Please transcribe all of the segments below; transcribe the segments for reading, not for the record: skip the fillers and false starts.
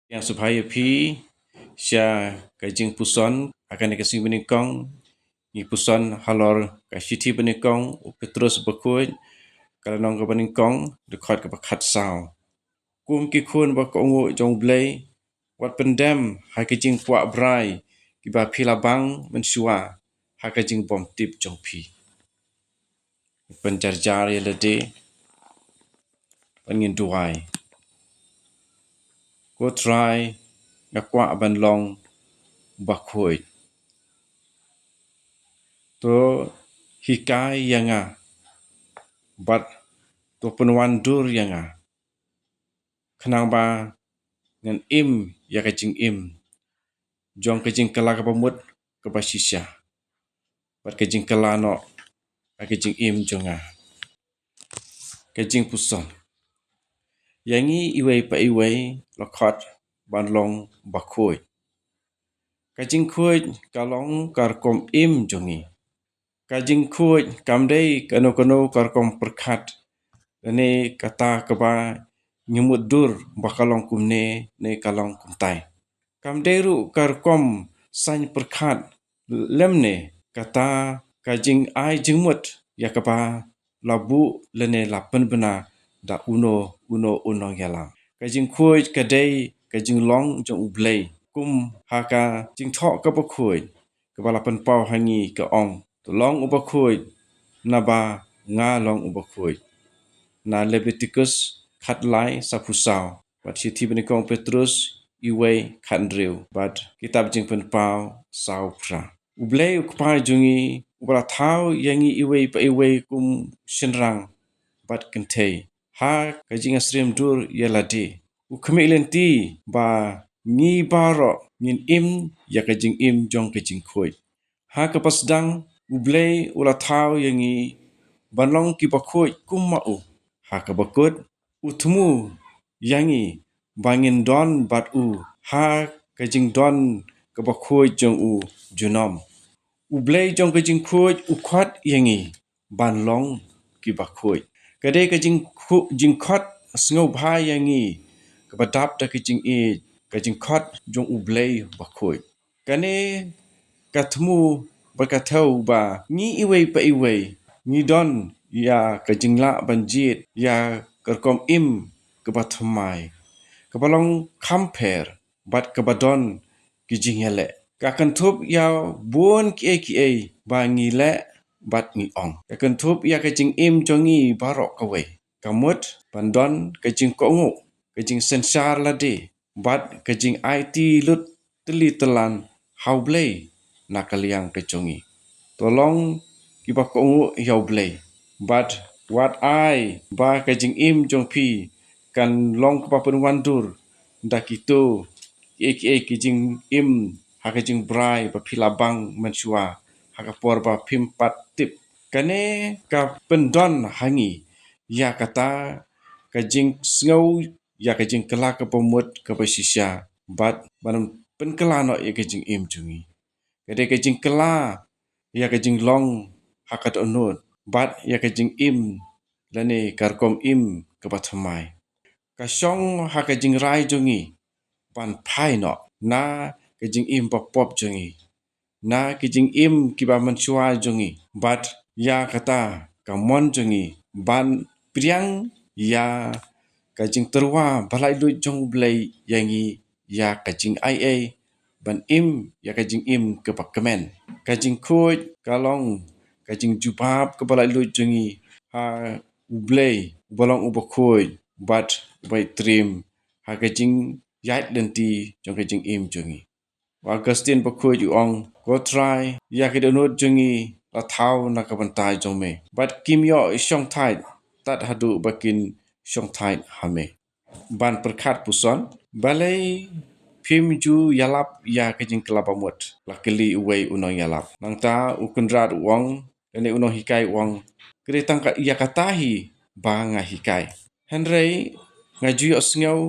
yang supaya pi sya kajing puson akan dikasih benikong ni puson halor kasiti benikong Petrus bekut kalau nong ke benikong dekat ke pakat sao kum ki kun ba ko ngu jong blai wat pendam ha kajing puak brai ki ba pi labang mensua ha kajing bom tip jong pi penjarjar ya lede pengin duai ko try ngakwa ban long bakhoi to hikai yanga bat to penwan dur yanga kenang ba ngan im ya kajing im jong kajing kala ka pamut ke basisya bat kajing kala no kajing im jonga kajing puson yangi iwei pa iwei lokhat ban long bakhoi kajing khoi kalong karkom im jongi kajing khoi kamdei kano karkom perkhat ne kata keba nyumut dur bakalong kumne ne kalong kumtai kamderu karkom sany perkhat lemne kata kajing ai jingmut yakaba labu lene lapen bena da uno yalang kajing khoi kadai kajing long jong ublei kum haka jing thok ka bakhoi kebala pen pau hangi ka ong tolong ubakhoi naba nga long ubakhoi na Leviticus khatlai sapusau bat siti benikong Petrus iwei khandriu bat kitab jing pen pau sau pra ublei ukpai jungi ubra thau yangi iwei pa iwei kum shinrang bat kentei ha kajing asrim dur yaladi ukme lenti ba ngi baro ngin im ya kajing im jong kajing khoi ha kapasdang ublei ula thau yangi banlong ki bakhoi kum mau ha kabakut utmu yangi bangin don bat u ha kajing don kabakhoi jong u junom ublei jong kajing khoi ukhot yangi banlong ki bakhoi kade kajing jingkhot sngo bha yangi kabadap ta kajing e kajing khot jong ublei bakhoi kane kathmu bakathau ba ni iwei pa iwei ni don ya kajingla banjit ya kerkom im kebathmai kebalong kamper bat kebadon kijingele kakan thup ya buon ki ba ngile bat ngi ong kakan thup ya kajing im jongi barok kawe kamut bandon kajing kongu kajing sensar lade bat kajing IT lut teli telan haublei nakaliang kejongi tolong kiba kongu yaublei but what I ba kajing im jong pi kan long pa penwandur ndak itu kijing im ha kajing brai pa pilabang mensua ha ka por ba pimpat tip kane ka pendon hangi ya kata kajing sngau ya kajing kala ka pemut ka pasisya but banam penkelano ya kajing im jungi kade kajing kala ya kajing long hakat onut bat ya kajing im lane karkom im kebathamai kasong ha kajing rai jongi pan phai no na kajing im pop jongi na kajing im kiba mansua jongi bat ya kata kamon jongi ban priang ya kajing terwa balai lu jong blai yangi ya kajing ia ban im ya kajing im kepakemen kajing khoi kalong kajing jubab ke balai lu jongi ha ublei balong ubakhoi bat bai trim ha kajing yat denti jong kajing im jongi Augustine bakhoi ju ong go try ya kidonut jongi la thau na kabantai jongme bat kimyo isong thai tat hadu bakin song thai hame ban perkhat puson balai phim ju yalap ya kajing kelapamut lakeli uwei uno yalap nangta ukundrat wong ene uno hikai wong kretang ka ya katahi banga hikai henrei ngaju osngau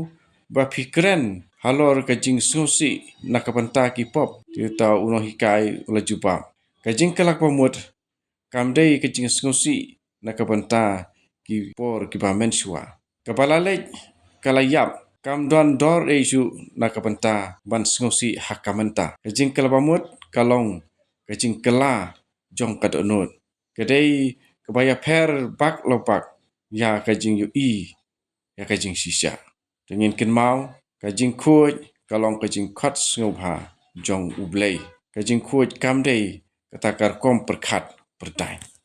ba fikren halor kajing susi nakapanta ki pop ta uno hikai ula juba kajing kelak pamut kamdei kajing susi nakapanta ki por ki ba mensua kabalalej kalayap Kam duan dor isu nakapenta ban sengosi hakamenta. Kajing kelabamut kalong kajing kela jong kadonut. Kadai kebaya per bak lopak ya kajing yu ya kajing sisa. Dengan kenmau kajing kuat kalong kajing kat sengobha jong ublay. Kajing kuat kamdai katakar kom perkat berdai.